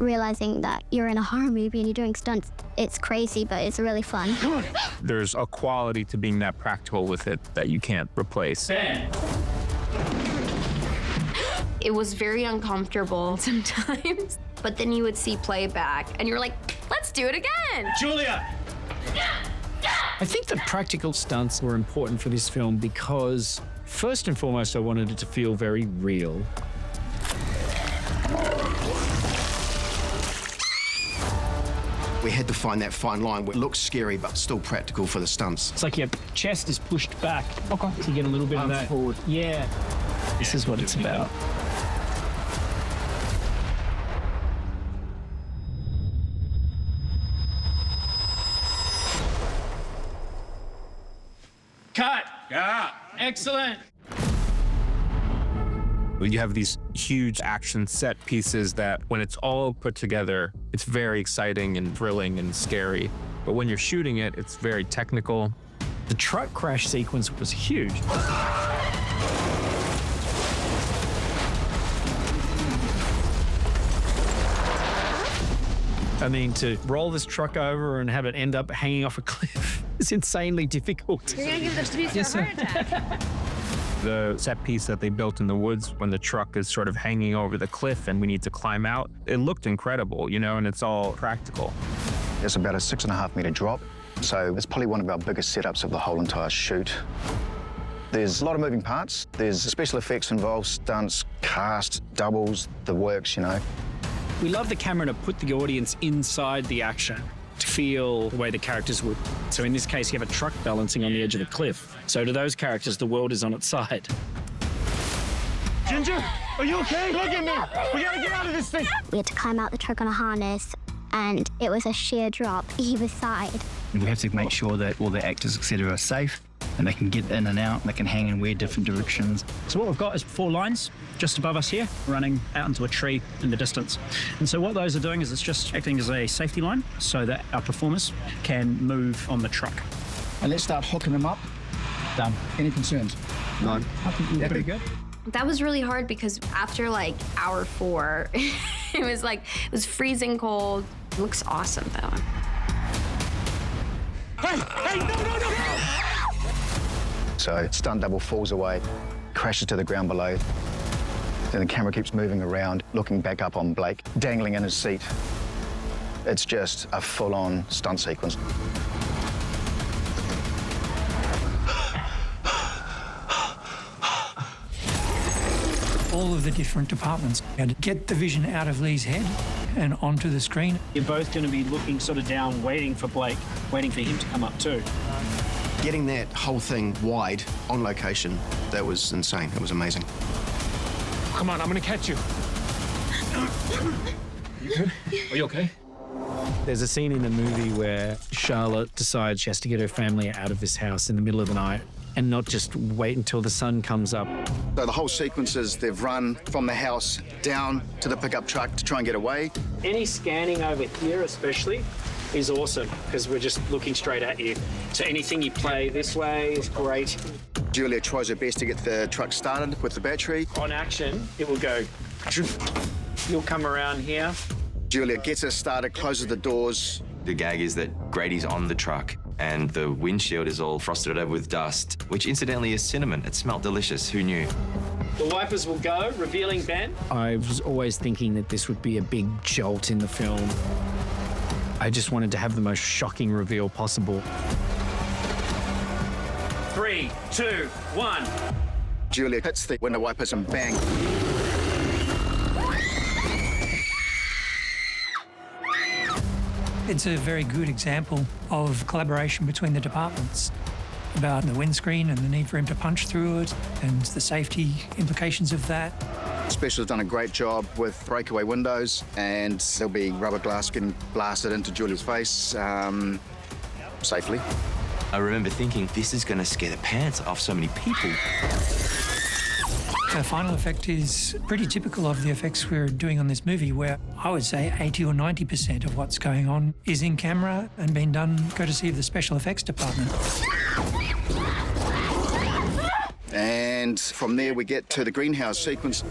realizing that you're in a horror movie and you're doing stunts. It's crazy, but it's really fun. There's a quality to being that practical with it that you can't replace. It was very uncomfortable sometimes, but then you would see playback and you're like, let's do it again. Julia! I think the practical stunts were important for this film because, first and foremost, I wanted it to feel very real. We had to find that fine line where it looks scary but still practical for the stunts. It's like your chest is pushed back to get a little bit of that forward. Yeah. This is what it's about. Cut! Yeah. Excellent. You have these huge action set pieces that when it's all put together, it's very exciting and thrilling and scary. But when you're shooting it, it's very technical. The truck crash sequence was huge. I mean, to roll this truck over and have it end up hanging off a cliff is insanely difficult. You're gonna give this piece Yes, a heart attack. The set piece that they built in the woods when the truck is sort of hanging over the cliff and we need to climb out, it looked incredible, you know, and it's all practical. It's about a 6.5 metre drop, so it's probably one of our biggest setups of the whole entire shoot. There's a lot of moving parts. There's special effects involved, stunts, cast, doubles, the works, you know. We love the camera to put the audience inside the action, to feel the way the characters would. So in this case, you have a truck balancing on the edge of a cliff. So to those characters, the world is on its side. Ginger, are you okay? Look at me. We gotta get out of this thing. We had to climb out the truck on a harness, and it was a sheer drop either side. We have to make sure that all the actors, etc., are safe and they can get in and out and they can hang and wear different directions. So what we've got is 4 lines just above us here, running out into a tree in the distance. And so what those are doing is it's just acting as a safety line so that our performers can move on the truck. And let's start hooking them up. Done. Any concerns? No. I think we're pretty good. That was really hard because after like hour 4, it was freezing cold. It looks awesome though. Hey, no! So stunt double falls away, crashes to the ground below. Then the camera keeps moving around, looking back up on Blake, dangling in his seat. It's just a full-on stunt sequence. All of the different departments had to get the vision out of Lee's head and onto the screen. You're both going to be looking sort of down, waiting for Blake, waiting for him to come up too. Getting that whole thing wide on location, that was insane. It was amazing. Come on, I'm gonna catch you. You good? Are you okay? There's a scene in the movie where Charlotte decides she has to get her family out of this house in the middle of the night and not just wait until the sun comes up. So the whole sequence is they've run from the house down to the pickup truck to try and get away. Any scanning over here especially is awesome because we're just looking straight at you. So anything you play this way is great. Julia tries her best to get the truck started with the battery. On action, it will go. You'll come around here. Julia gets us started, closes the doors. The gag is that Grady's on the truck and the windshield is all frosted over with dust, which incidentally is cinnamon. It smelled delicious. Who knew? The wipers will go, revealing Ben. I was always thinking that this would be a big jolt in the film. I just wanted to have the most shocking reveal possible. 3, 2, 1. Julia hits the window wipers and bang. It's a very good example of collaboration between the departments about the windscreen and the need for him to punch through it and the safety implications of that. Special's done a great job with breakaway windows, and there'll be rubber glass getting blasted into Julia's face safely. I remember thinking, this is going to scare the pants off so many people. The final effect is pretty typical of the effects we're doing on this movie, where I would say 80 or 90% of what's going on is in camera and being done courtesy of the special effects department. And from there we get to the greenhouse sequence.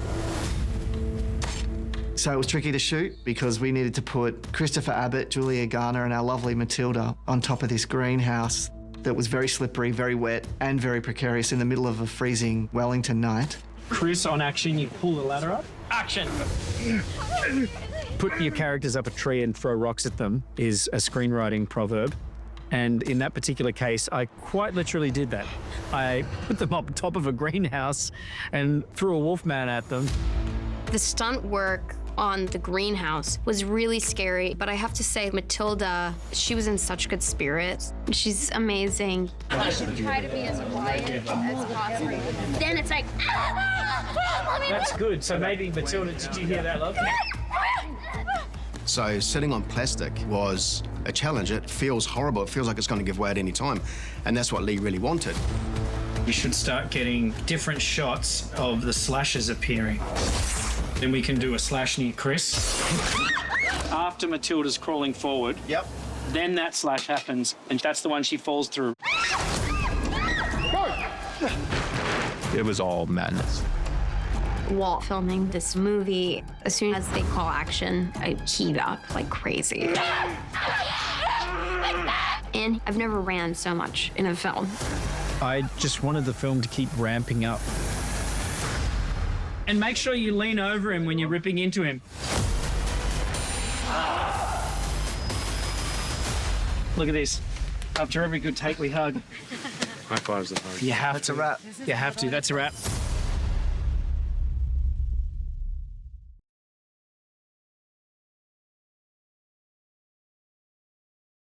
So it was tricky to shoot because we needed to put Christopher Abbott, Julia Garner, and our lovely Matilda on top of this greenhouse that was very slippery, very wet, and very precarious in the middle of a freezing Wellington night. Chris, on action, you pull the ladder up. Action! Put your characters up a tree and throw rocks at them is a screenwriting proverb. And in that particular case, I quite literally did that. I put them up top of a greenhouse and threw a wolfman at them. The stunt work on the greenhouse was really scary, but I have to say, Matilda, she was in such good spirits. She's amazing. Try to be as quiet as possible. Then it's like, That's good. So maybe, Matilda, did you hear that, love? So sitting on plastic was a challenge. It feels horrible. It feels like it's going to give way at any time. And that's what Lee really wanted. You should start getting different shots of the slashes appearing. Then we can do a slash near Chris. After Matilda's crawling forward, Yep. then that slash happens, and that's the one she falls through. It was all madness. While filming this movie, as soon as they call action, I keyed up like crazy. And I've never ran so much in a film. I just wanted the film to keep ramping up. And make sure you lean over him when you're ripping into him. Look at this. After every good take, we hug. High fives and hugs. You have That's to. a wrap. You have to. That's a wrap.